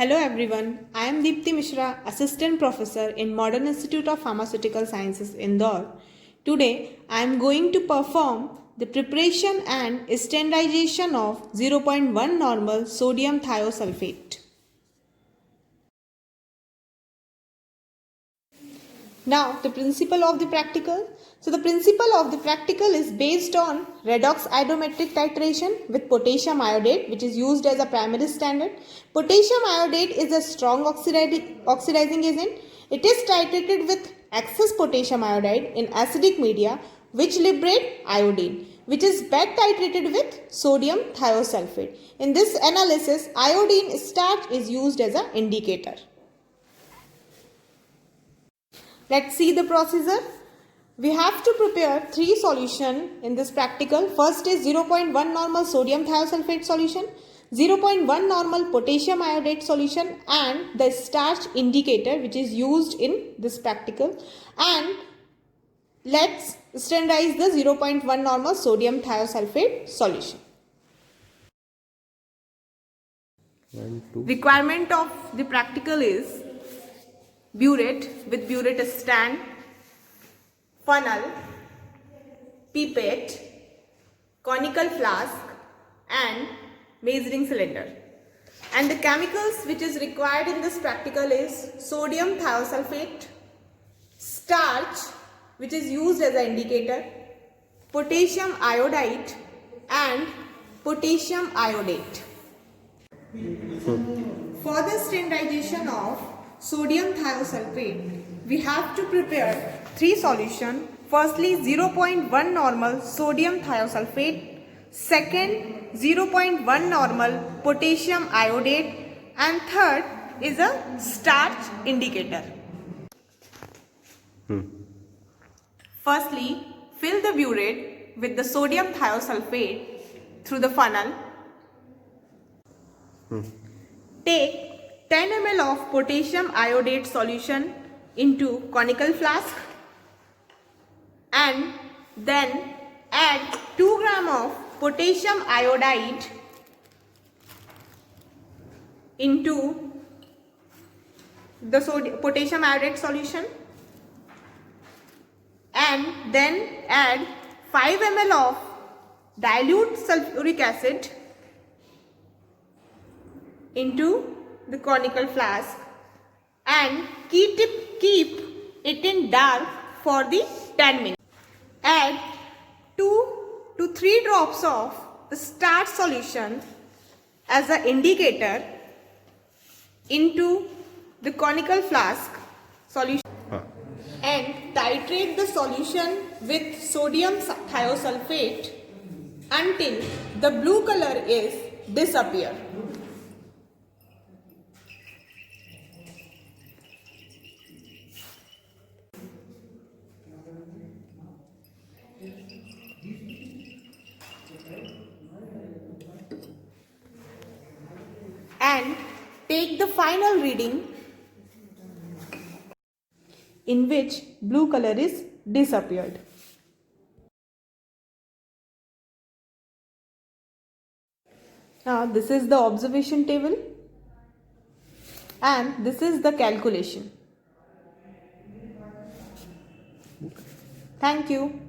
Hello everyone, I am Deepti Mishra, Assistant Professor in Modern Institute of Pharmaceutical Sciences, Indore. Today, I am going to perform the preparation and standardization of 0.1 normal sodium thiosulfate. Now, the principle of the practical. So, the principle of the practical is based on redox iodometric titration with potassium iodate, which is used as a primary standard. Potassium iodate is a strong oxidizing agent. It is titrated with excess potassium iodide in acidic media, which liberate iodine, which is back titrated with sodium thiosulfate. In this analysis, iodine starch is used as an indicator. Let's see the procedure. We have to prepare 3 solutions in this practical. First is 0.1 normal sodium thiosulfate solution, 0.1 normal potassium iodate solution and the starch indicator which is used in this practical. And let's standardize the 0.1 normal sodium thiosulfate solution. Requirement of the practical is burette with burette stand, funnel, pipette, conical flask and measuring cylinder. And the chemicals which is required in this practical is sodium thiosulfate, starch which is used as an indicator, potassium iodide and potassium iodate. For the standardization of sodium thiosulfate, we have to prepare 3 solutions. Firstly, 0.1 normal sodium thiosulfate, second 0.1 normal potassium iodate and third is a starch indicator. Firstly, fill the burette with the sodium thiosulfate through the funnel. Take 10 ml of potassium iodate solution into conical flask and then add 2 gram of potassium iodide into the potassium iodate solution and then add 5 ml of dilute sulfuric acid into the conical flask and keep it in dark for the 10 minutes. Add 2 to 3 drops of the starch solution as an indicator into the conical flask solution and titrate the solution with sodium thiosulfate until the blue color is disappear. And take the final reading in which blue color is disappeared. Now this is the observation table and this is the calculation. Thank you.